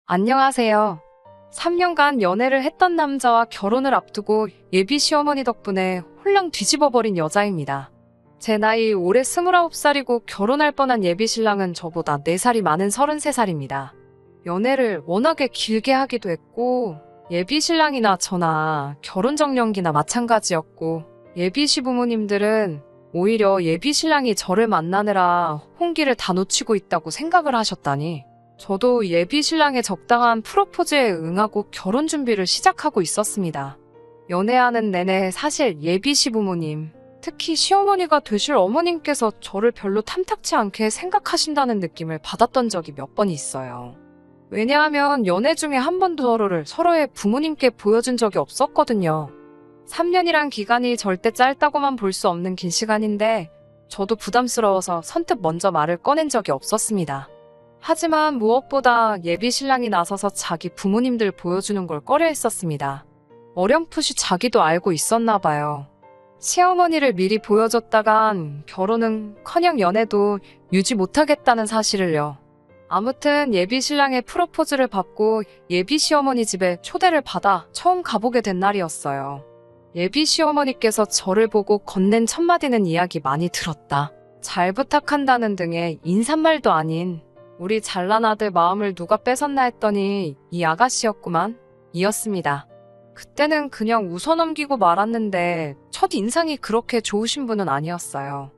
안녕하세요. 3년간 연애를 했던 남자와 결혼을 앞두고 예비 시어머니 덕분에 홀랑 뒤집어버린 여자입니다. 제 나이 올해 29살이고 결혼할 뻔한 예비 신랑은 저보다 4살이 많은 33살입니다. 연애를 워낙에 길게 하기도 했고 예비 신랑이나 저나 결혼 정년기나 마찬가지였고 예비 시부모님들은 오히려 예비 신랑이 저를 만나느라 혼기를 다 놓치고 있다고 생각을 하셨다니 저도 예비 신랑의 적당한 프로포즈에 응하고 결혼 준비를 시작하고 있었습니다. 연애하는 내내 사실 예비 시부모님, 특히 시어머니가 되실 어머님께서 저를 별로 탐탁치 않게 생각하신다는 느낌을 받았던 적이 몇 번 있어요. 왜냐하면 연애 중에 한 번도 서로의 부모님께 보여준 적이 없었거든요. 3년이란 기간이 절대 짧다고만 볼 수 없는 긴 시간인데 저도 부담스러워서 선뜻 먼저 말을 꺼낸 적이 없었습니다. 하지만 무엇보다 예비 신랑이 나서서 자기 부모님들 보여주는 걸 꺼려했었습니다. 어렴풋이 자기도 알고 있었나 봐요. 시어머니를 미리 보여줬다간 결혼은커녕 연애도 유지 못하겠다는 사실을요. 아무튼 예비 신랑의 프로포즈를 받고 예비 시어머니 집에 초대를 받아 처음 가보게 된 날이었어요. 예비 시어머니께서 저를 보고 건넨 첫 마디는 이야기 많이 들었다. 잘 부탁한다는 등의 인사말도 아닌 우리 잘난 아들 마음을 누가 뺏었나 했더니 이 아가씨였구만 이었습니다. 그때는 그냥 웃어넘기고 말았는데 첫 인상이 그렇게 좋으신 분은 아니었어요.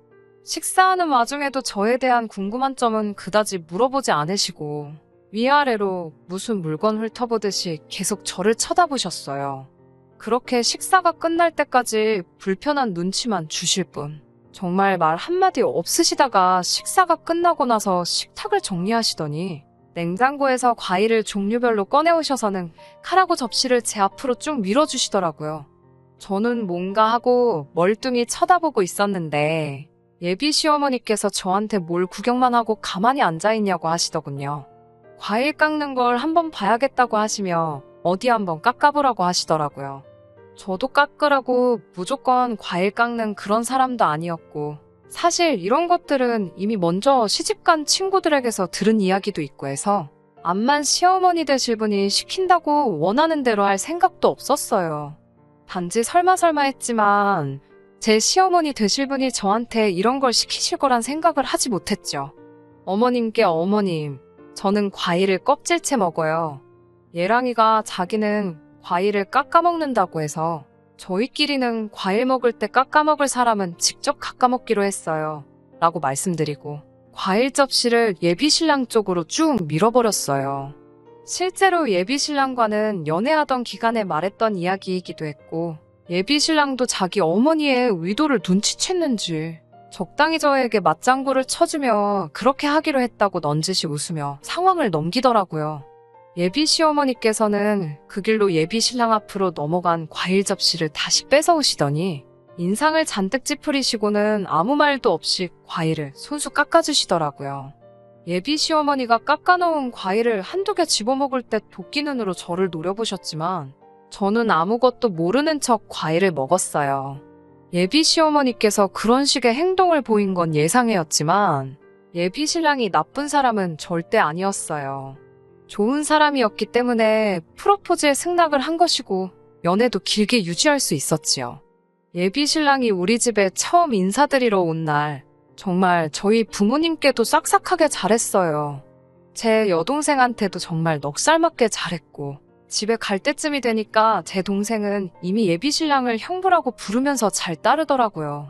식사하는 와중에도 저에 대한 궁금한 점은 그다지 물어보지 않으시고 위아래로 무슨 물건 훑어보듯이 계속 저를 쳐다보셨어요. 그렇게 식사가 끝날 때까지 불편한 눈치만 주실 뿐. 정말 말 한마디 없으시다가 식사가 끝나고 나서 식탁을 정리하시더니 냉장고에서 과일을 종류별로 꺼내오셔서는 칼하고 접시를 제 앞으로 쭉 밀어주시더라고요. 저는 뭔가 하고 멀뚱히 쳐다보고 있었는데 예비 시어머니께서 저한테 뭘 구경만 하고 가만히 앉아있냐고 하시더군요. 과일 깎는 걸 한번 봐야겠다고 하시며 어디 한번 깎아보라고 하시더라고요. 저도 깎으라고 무조건 과일 깎는 그런 사람도 아니었고 사실 이런 것들은 이미 먼저 시집간 친구들에게서 들은 이야기도 있고 해서 암만 시어머니 되실 분이 시킨다고 원하는 대로 할 생각도 없었어요. 단지 설마 했지만 제 시어머니 되실 분이 저한테 이런 걸 시키실 거란 생각을 하지 못했죠. 어머님께 어머님, 저는 과일을 껍질째 먹어요. 예랑이가 자기는 과일을 깎아먹는다고 해서 저희끼리는 과일 먹을 때 깎아먹을 사람은 직접 깎아먹기로 했어요. 라고 말씀드리고 과일 접시를 예비신랑 쪽으로 쭉 밀어버렸어요. 실제로 예비신랑과는 연애하던 기간에 말했던 이야기이기도 했고 예비신랑도 자기 어머니의 의도를 눈치챘는지 적당히 저에게 맞장구를 쳐주며 그렇게 하기로 했다고 넌지시 웃으며 상황을 넘기더라고요. 예비 시어머니께서는 그 길로 예비 신랑 앞으로 넘어간 과일 접시를 다시 뺏어오시더니 인상을 잔뜩 찌푸리시고는 아무 말도 없이 과일을 손수 깎아주시더라고요. 예비 시어머니가 깎아놓은 과일을 한두 개 집어먹을 때 도끼 눈으로 저를 노려보셨지만 저는 아무것도 모르는 척 과일을 먹었어요. 예비 시어머니께서 그런 식의 행동을 보인 건 예상이었지만 예비 신랑이 나쁜 사람은 절대 아니었어요. 좋은 사람이었기 때문에 프로포즈에 승낙을 한 것이고 연애도 길게 유지할 수 있었지요. 예비 신랑이 우리 집에 처음 인사드리러 온 날 정말 저희 부모님께도 싹싹하게 잘했어요. 제 여동생한테도 정말 넉살맞게 잘했고 집에 갈 때쯤이 되니까 제 동생은 이미 예비 신랑을 형부라고 부르면서 잘 따르더라고요.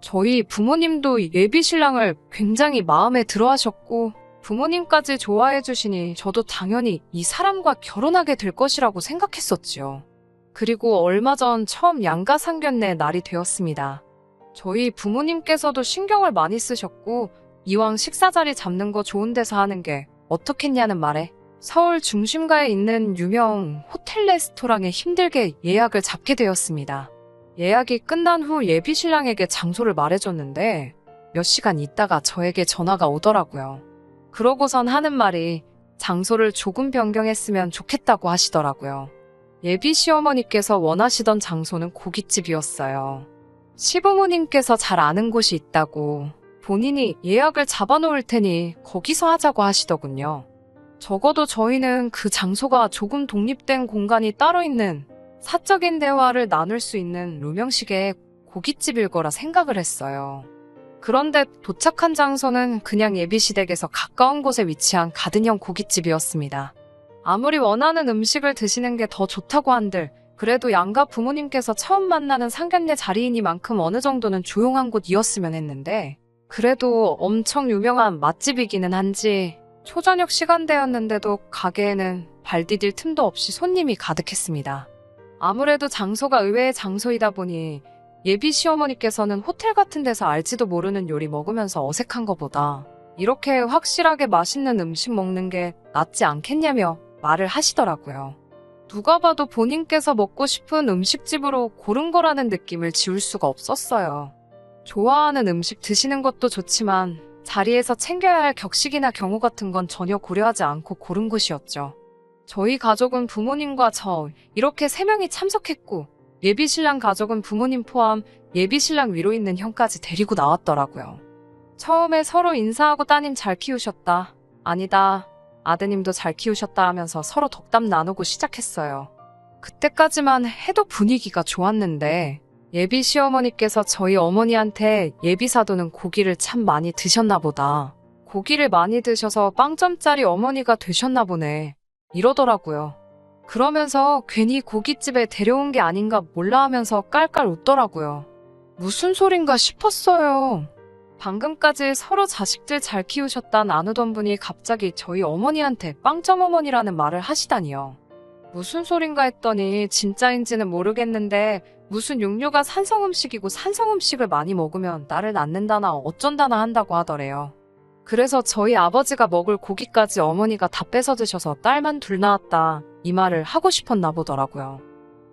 저희 부모님도 예비 신랑을 굉장히 마음에 들어 하셨고 부모님까지 좋아해 주시니 저도 당연히 이 사람과 결혼하게 될 것이라고 생각했었지요. 그리고 얼마 전 처음 양가상견례 날이 되었습니다. 저희 부모님께서도 신경을 많이 쓰셨고 이왕 식사 자리 잡는 거 좋은 데서 하는 게 어떻겠냐는 말에 서울 중심가에 있는 유명 호텔 레스토랑에 힘들게 예약을 잡게 되었습니다. 예약이 끝난 후 예비 신랑에게 장소를 말해줬는데 몇 시간 있다가 저에게 전화가 오더라고요. 그러고선 하는 말이 장소를 조금 변경했으면 좋겠다고 하시더라고요. 예비 시어머니께서 원하시던 장소는 고깃집이었어요. 시부모님께서 잘 아는 곳이 있다고 본인이 예약을 잡아놓을 테니 거기서 하자고 하시더군요. 적어도 저희는 그 장소가 조금 독립된 공간이 따로 있는 사적인 대화를 나눌 수 있는 루명식의 고깃집일 거라 생각을 했어요. 그런데 도착한 장소는 그냥 예비시댁에서 가까운 곳에 위치한 가든형 고깃집이었습니다. 아무리 원하는 음식을 드시는 게 더 좋다고 한들 그래도 양가 부모님께서 처음 만나는 상견례 자리이니만큼 어느 정도는 조용한 곳이었으면 했는데 그래도 엄청 유명한 맛집이기는 한지 초저녁 시간대였는데도 가게에는 발 디딜 틈도 없이 손님이 가득했습니다. 아무래도 장소가 의외의 장소이다 보니 예비 시어머니께서는 호텔 같은 데서 알지도 모르는 요리 먹으면서 어색한 것보다 이렇게 확실하게 맛있는 음식 먹는 게 낫지 않겠냐며 말을 하시더라고요. 누가 봐도 본인께서 먹고 싶은 음식집으로 고른 거라는 느낌을 지울 수가 없었어요. 좋아하는 음식 드시는 것도 좋지만 자리에서 챙겨야 할 격식이나 경우 같은 건 전혀 고려하지 않고 고른 곳이었죠. 저희 가족은 부모님과 저 이렇게 3명이 참석했고 예비신랑 가족은 부모님 포함 예비신랑 위로 있는 형까지 데리고 나왔더라고요. 처음에 서로 인사하고 따님 잘 키우셨다. 아니다. 아드님도 잘 키우셨다 하면서 서로 덕담 나누고 시작했어요. 그때까지만 해도 분위기가 좋았는데 예비 시어머니께서 저희 어머니한테 예비 사도는 고기를 참 많이 드셨나 보다. 고기를 많이 드셔서 빵점짜리 어머니가 되셨나 보네. 이러더라고요. 그러면서 괜히 고깃집에 데려온 게 아닌가 몰라 하면서 깔깔 웃더라고요. 무슨 소린가 싶었어요. 방금까지 서로 자식들 잘 키우셨다 나누던 분이 갑자기 저희 어머니한테 빵점 어머니라는 말을 하시다니요. 무슨 소린가 했더니 진짜인지는 모르겠는데 무슨 육류가 산성음식이고 산성음식을 많이 먹으면 나를 낳는다나 어쩐다나 한다고 하더래요. 그래서 저희 아버지가 먹을 고기까지 어머니가 다 뺏어 드셔서 딸만 둘 낳았다 이 말을 하고 싶었나 보더라고요.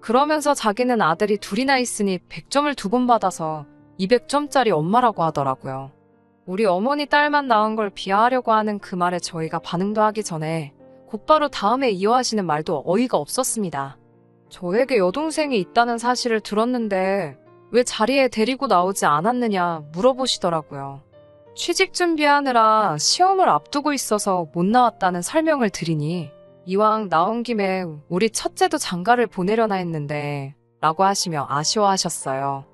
그러면서 자기는 아들이 둘이나 있으니 100점을 2번 받아서 200점짜리 엄마라고 하더라고요. 우리 어머니 딸만 낳은 걸 비하하려고 하는 그 말에 저희가 반응도 하기 전에 곧바로 다음에 이어하시는 말도 어이가 없었습니다. 저에게 여동생이 있다는 사실을 들었는데 왜 자리에 데리고 나오지 않았느냐 물어보시더라고요. 취직 준비하느라 시험을 앞두고 있어서 못 나왔다는 설명을 드리니 이왕 나온 김에 우리 첫째도 장가를 보내려나 했는데 라고 하시며 아쉬워하셨어요.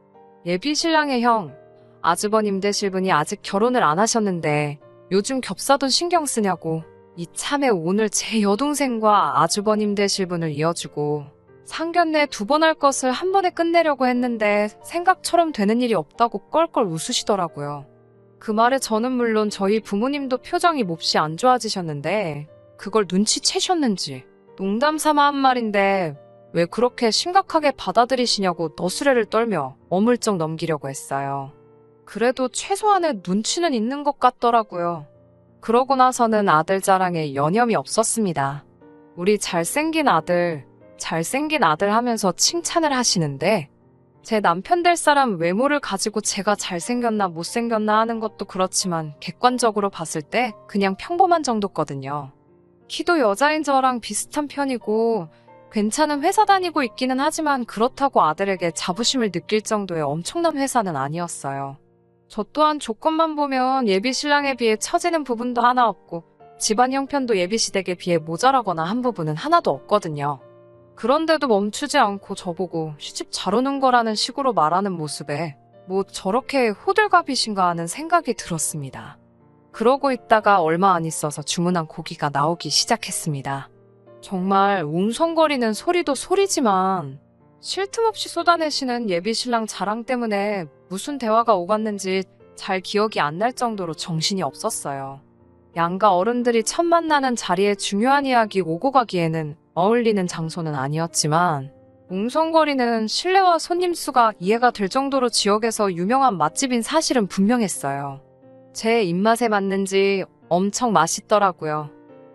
예비 신랑의 형, 아주버님 되실 분이 아직 결혼을 안 하셨는데 요즘 겹사돈 신경 쓰냐고 이참에 오늘 제 여동생과 아주버님 되실 분을 이어주고 상견례 2번 할 것을 한 번에 끝내려고 했는데 생각처럼 되는 일이 없다고 껄껄 웃으시더라고요. 그 말에 저는 물론 저희 부모님도 표정이 몹시 안 좋아지셨는데 그걸 눈치채셨는지 농담 삼아 한 말인데 왜 그렇게 심각하게 받아들이시냐고 너스레를 떨며 어물쩍 넘기려고 했어요. 그래도 최소한의 눈치는 있는 것 같더라고요. 그러고 나서는 아들 자랑에 여념이 없었습니다. 우리 잘생긴 아들 하면서 칭찬을 하시는데 제 남편 될 사람 외모를 가지고 제가 잘생겼나 못생겼나 하는 것도 그렇지만 객관적으로 봤을 때 그냥 평범한 정도거든요. 키도 여자인 저랑 비슷한 편이고 괜찮은 회사 다니고 있기는 하지만 그렇다고 아들에게 자부심을 느낄 정도의 엄청난 회사는 아니었어요. 저 또한 조건만 보면 예비 신랑에 비해 처지는 부분도 하나 없고 집안 형편도 예비 시댁에 비해 모자라거나 한 부분은 하나도 없거든요. 그런데도 멈추지 않고 저보고 시집 잘 오는 거라는 식으로 말하는 모습에 뭐 저렇게 호들갑이신가 하는 생각이 들었습니다. 그러고 있다가 얼마 안 있어서 주문한 고기가 나오기 시작했습니다. 정말 웅성거리는 소리도 소리지만 쉴 틈 없이 쏟아내시는 예비 신랑 자랑 때문에 무슨 대화가 오갔는지 잘 기억이 안 날 정도로 정신이 없었어요. 양가 어른들이 첫 만나는 자리에 중요한 이야기 오고 가기에는 어울리는 장소는 아니었지만 웅성거리는 실내와 손님 수가 이해가 될 정도로 지역에서 유명한 맛집인 사실은 분명했어요. 제 입맛에 맞는지 엄청 맛있더라고요.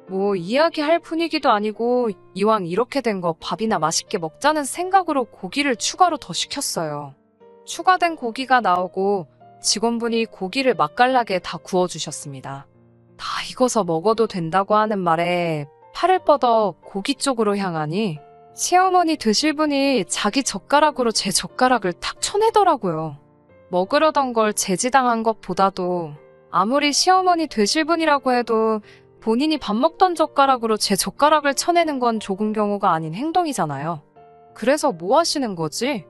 뭐 이야기할 분위기도 아니고 이왕 이렇게 된 거 밥이나 맛있게 먹자는 생각으로 고기를 추가로 더 시켰어요. 추가된 고기가 나오고 직원분이 고기를 맛깔나게 다 구워주셨습니다. 다 익어서 먹어도 된다고 하는 말에 팔을 뻗어 고기 쪽으로 향하니 시어머니 되실 분이 자기 젓가락으로 제 젓가락을 탁 쳐내더라고요. 먹으려던 걸 제지당한 것보다도 아무리 시어머니 되실 분이라고 해도 본인이 밥 먹던 젓가락으로 제 젓가락을 쳐내는 건 조금 경우가 아닌 행동이잖아요. 그래서 뭐 하시는 거지?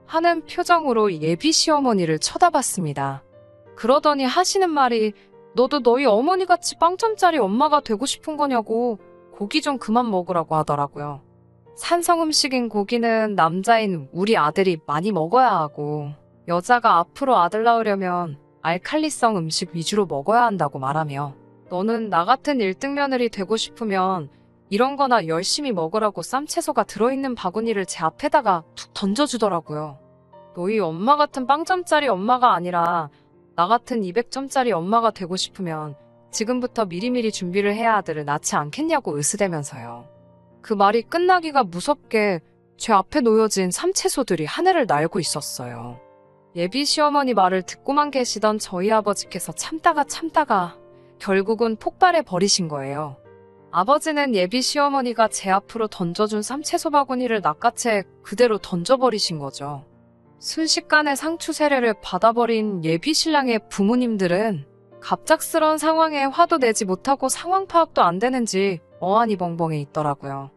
하는 표정으로 예비 시어머니를 쳐다봤습니다. 그러더니 하시는 말이 너도 너희 어머니같이 빵점짜리 엄마가 되고 싶은 거냐고 고기 좀 그만 먹으라고 하더라고요. 산성 음식인 고기는 남자인 우리 아들이 많이 먹어야 하고 여자가 앞으로 아들 낳으려면 알칼리성 음식 위주로 먹어야 한다고 말하며 너는 나 같은 1등 며느리 되고 싶으면 이런 거나 열심히 먹으라고 쌈채소가 들어있는 바구니를 제 앞에다가 툭 던져주더라고요. 너희 엄마 같은 빵점짜리 엄마가 아니라 나 같은 200점짜리 엄마가 되고 싶으면 지금부터 미리미리 준비를 해야 아들을 낳지 않겠냐고 으스대면서요. 그 말이 끝나기가 무섭게 제 앞에 놓여진 쌈채소들이 하늘을 날고 있었어요. 예비 시어머니 말을 듣고만 계시던 저희 아버지께서 참다가 결국은 폭발해 버리신 거예요. 아버지는 예비 시어머니가 제 앞으로 던져준 쌈채소 바구니를 낚아채 그대로 던져버리신 거죠. 순식간에 상추 세례를 받아버린 예비 신랑의 부모님들은 갑작스런 상황에 화도 내지 못하고 상황 파악도 안 되는지 어안이 벙벙해 있더라고요.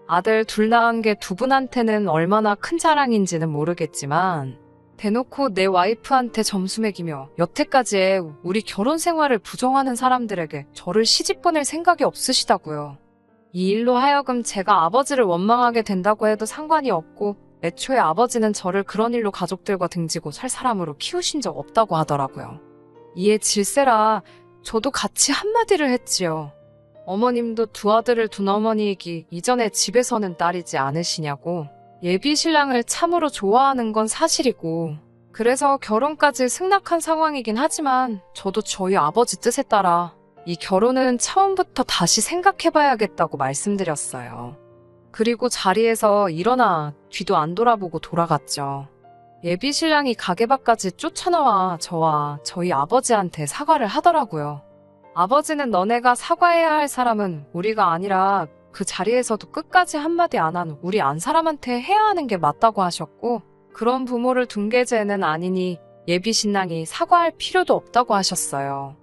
아들 둘 낳은 게 두 분한테는 얼마나 큰 자랑인지는 모르겠지만 대놓고 내 와이프한테 점수 매기며 여태까지의 우리 결혼 생활을 부정하는 사람들에게 저를 시집 보낼 생각이 없으시다고요. 이 일로 하여금 제가 아버지를 원망하게 된다고 해도 상관이 없고 애초에 아버지는 저를 그런 일로 가족들과 등지고 살 사람으로 키우신 적 없다고 하더라고요. 이에 질세라 저도 같이 한마디를 했지요. 어머님도 두 아들을 둔 어머니이기 이전에 집에서는 딸이지 않으시냐고. 예비 신랑을 참으로 좋아하는 건 사실이고 그래서 결혼까지 승낙한 상황이긴 하지만 저도 저희 아버지 뜻에 따라 이 결혼은 처음부터 다시 생각해봐야겠다고 말씀드렸어요. 그리고 자리에서 일어나 뒤도 안 돌아보고 돌아갔죠. 예비 신랑이 가게 밖까지 쫓아나와 저와 저희 아버지한테 사과를 하더라고요. 아버지는 너네가 사과해야 할 사람은 우리가 아니라 그 자리에서도 끝까지 한마디 안 한 우리 안 사람한테 해야 하는 게 맞다고 하셨고 그런 부모를 둔 게 죄는 아니니 예비 신랑이 사과할 필요도 없다고 하셨어요.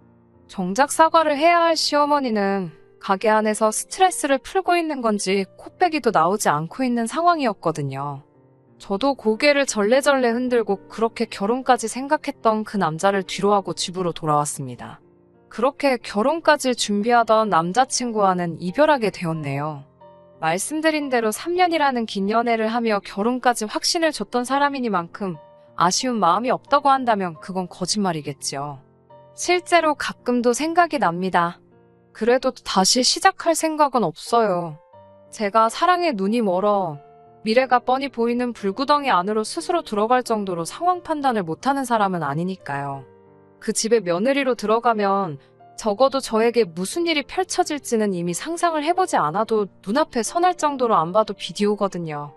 정작 사과를 해야 할 시어머니는 가게 안에서 스트레스를 풀고 있는 건지 코빼기도 나오지 않고 있는 상황이었거든요. 저도 고개를 절레절레 흔들고 그렇게 결혼까지 생각했던 그 남자를 뒤로하고 집으로 돌아왔습니다. 그렇게 결혼까지 준비하던 남자친구와는 이별하게 되었네요. 말씀드린 대로 3년이라는 긴 연애를 하며 결혼까지 확신을 줬던 사람이니만큼 아쉬운 마음이 없다고 한다면 그건 거짓말이겠지요. 실제로 가끔도 생각이 납니다. 그래도 다시 시작할 생각은 없어요. 제가 사랑에 눈이 멀어 미래가 뻔히 보이는 불구덩이 안으로 스스로 들어갈 정도로 상황 판단을 못하는 사람은 아니니까요. 그 집에 며느리로 들어가면 적어도 저에게 무슨 일이 펼쳐질지는 이미 상상을 해보지 않아도 눈앞에 선할 정도로 안 봐도 비디오거든요.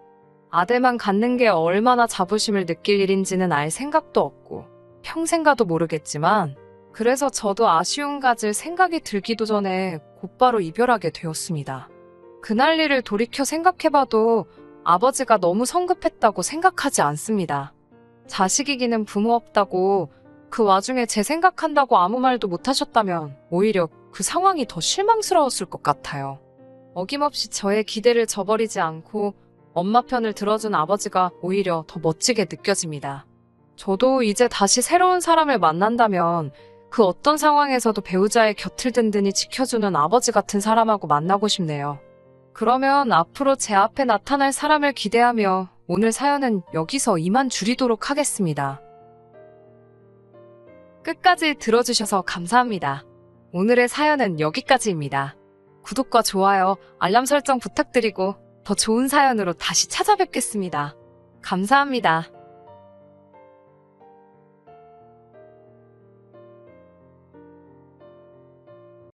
아들만 갖는 게 얼마나 자부심을 느낄 일인지는 알 생각도 없고 평생 가도 모르겠지만 그래서 저도 아쉬움 가질 생각이 들기도 전에 곧바로 이별하게 되었습니다. 그날 일을 돌이켜 생각해봐도 아버지가 너무 성급했다고 생각하지 않습니다. 자식이기는 부모 없다고 그 와중에 제 생각한다고 아무 말도 못하셨다면 오히려 그 상황이 더 실망스러웠을 것 같아요. 어김없이 저의 기대를 저버리지 않고 엄마 편을 들어준 아버지가 오히려 더 멋지게 느껴집니다. 저도 이제 다시 새로운 사람을 만난다면 그 어떤 상황에서도 배우자의 곁을 든든히 지켜주는 아버지 같은 사람하고 만나고 싶네요. 그러면 앞으로 제 앞에 나타날 사람을 기대하며 오늘 사연은 여기서 이만 줄이도록 하겠습니다. 끝까지 들어주셔서 감사합니다. 오늘의 사연은 여기까지입니다. 구독과 좋아요, 알람 설정 부탁드리고 더 좋은 사연으로 다시 찾아뵙겠습니다. 감사합니다.